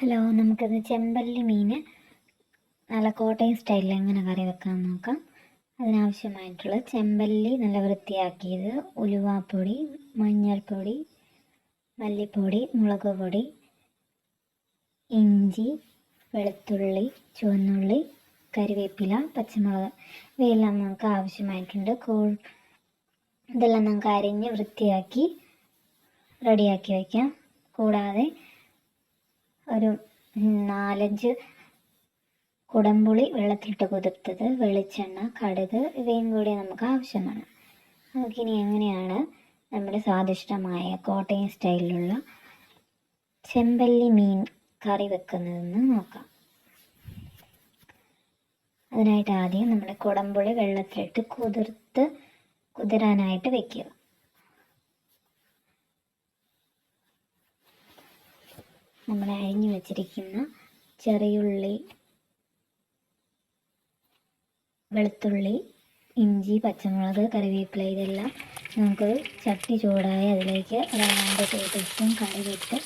Hello, നമുക്കിന്ന് ചെമ്പല്ലി മീൻ നല്ല കോട്ടയം സ്റ്റൈലിൽ എങ്ങനെ കറി വെക്കാമെന്ന് നോക്കാം. അതിനാവശ്യമായിട്ടുള്ള ചെമ്പല്ലി നല്ല വൃത്തിയാക്കിയത്, ഉലുവാപ്പൊടി, മഞ്ഞൾപ്പൊടി, മല്ലിപ്പൊടി, മുളക് പൊടി, ഇഞ്ചി, വെളുത്തുള്ളി, ചുവന്നുള്ളി, കറിവേപ്പില, പച്ചമുളക് ഇവയെല്ലാം നമുക്ക് ആവശ്യമായിട്ടുണ്ട്. ഇതെല്ലാം നമുക്ക് അരിഞ്ഞ് വൃത്തിയാക്കി റെഡിയാക്കി വയ്ക്കാം. കൂടാതെ ഒരു 4-5 കുടംപുളി വെള്ളത്തിലിട്ട് കുതിർത്തത്, വെളിച്ചെണ്ണ, കടുക് ഇവയും കൂടി നമുക്ക് ആവശ്യമാണ്. നമുക്കിനി എങ്ങനെയാണ് നമ്മുടെ സ്വാദിഷ്ടമായ കോട്ടയം സ്റ്റൈലിലുള്ള ചെമ്പല്ലി മീൻ കറി വെക്കുന്നതെന്ന് നോക്കാം. അതിനായിട്ട് ആദ്യം നമ്മുടെ കുടംപുളി വെള്ളത്തിലിട്ട് കുതിരാനായിട്ട് വെക്കുക. നമ്മൾ അരിഞ്ഞു വെച്ചിരിക്കുന്ന ചെറിയുള്ളി, വെളുത്തുള്ളി, ഇഞ്ചി, പച്ചമുളക്, കറിവേപ്പില ഇതെല്ലാം നമുക്ക് ചട്ടി ചൂടായി അതിലേക്ക് 2 ടേബിൾ സ്പൂൺ കടുകിട്ട്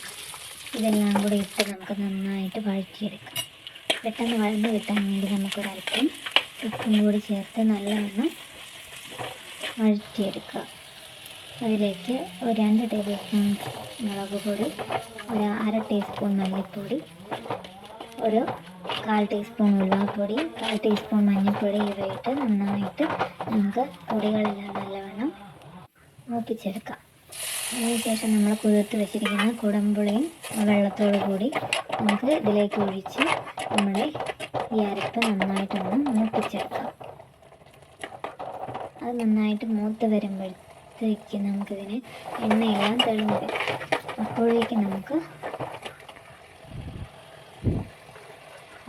ഇതെല്ലാം കൂടി ഇട്ട് നമുക്ക് നന്നായിട്ട് വഴറ്റിയെടുക്കാം. പെട്ടെന്ന് വഴന്ന് കിട്ടാൻ വേണ്ടി നമുക്കൊരല്പം ഉപ്പും കൂടി ചേർത്ത് നല്ലവണ്ണം വഴറ്റിയെടുക്കുക. അതിലേക്ക് 2 ടേബിൾ സ്പൂൺ മുളക് പൊടി, 1/2 ടീസ്പൂൺ മല്ലിപ്പൊടി, 1/4 ടീസ്പൂൺ ഉലുവാപ്പൊടി, 1/4 ടീസ്പൂൺ മഞ്ഞൾപ്പൊടി ഇവയിട്ട് നന്നായിട്ട് നമുക്ക് പൊടികളെല്ലാം നല്ലവണ്ണം മൂപ്പിച്ചെടുക്കാം. അതിനുശേഷം നമ്മൾ കുതിർത്ത് വെച്ചിരിക്കുന്ന കുടംപുളിയും വെള്ളത്തോടു കൂടി നമുക്ക് ഇതിലേക്ക് ഒഴിച്ച് നമ്മുടെ ഈ അരപ്പ് നന്നായിട്ടൊന്ന് മൂപ്പിച്ചെടുക്കാം. അത് നന്നായിട്ട് മൂത്ത് വരുമ്പോഴത്തേക്ക് നമുക്കിതിന് എണ്ണയെല്ലാം തെളിഞ്ഞ് വരും. അപ്പോഴേക്ക് നമുക്ക്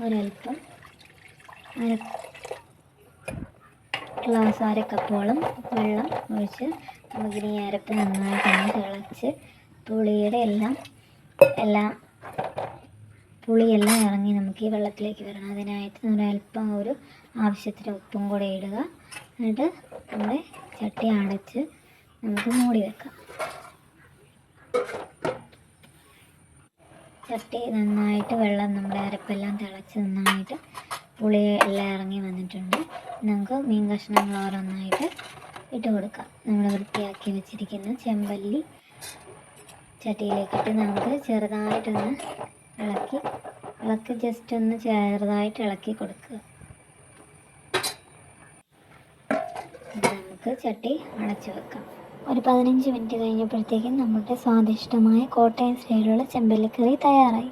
ഒരല്പം അര കപ്പോളം വെള്ളം ഒഴിച്ച് നമുക്കിനി ഈ അരപ്പ് നന്നായിട്ടൊന്ന് തിളച്ച് പുളിയെല്ലാം ഇറങ്ങി നമുക്ക് ഈ വെള്ളത്തിലേക്ക് വരണം. അതിനായിട്ട് ഒരല്പം ആവശ്യത്തിന് ഉപ്പും കൂടെ ഇടുക. എന്നിട്ട് നമ്മുടെ ചട്ടി അടച്ച് നമുക്ക് മൂടി വെക്കാം. ചട്ടി നന്നായിട്ട് നമ്മുടെ അരപ്പെല്ലാം തിളച്ച് നന്നായിട്ട് പുളി എല്ലാം ഇറങ്ങി വന്നിട്ടുണ്ട്. നമുക്ക് മീൻ കഷ്ണങ്ങൾ ഓരോന്നായിട്ട് ഇട്ട് കൊടുക്കാം. നമ്മൾ വൃത്തിയാക്കി വെച്ചിരിക്കുന്ന ചെമ്പല്ലി ചട്ടിയിലേക്കിട്ട് നമുക്ക് ചെറുതായിട്ടൊന്ന് ജസ്റ്റ് ഒന്ന് ചെറുതായിട്ട് ഇളക്കി കൊടുക്കുക. നമുക്ക് ചട്ടി അടച്ചു വെക്കാം. ഒരു 15 മിനിറ്റ് കഴിഞ്ഞപ്പോഴത്തേക്കും നമ്മുടെ സ്വാദിഷ്ടമായ കോട്ടയം സ്റ്റൈലിലുള്ള ചെമ്പല്ലിക്കറി തയ്യാറായി.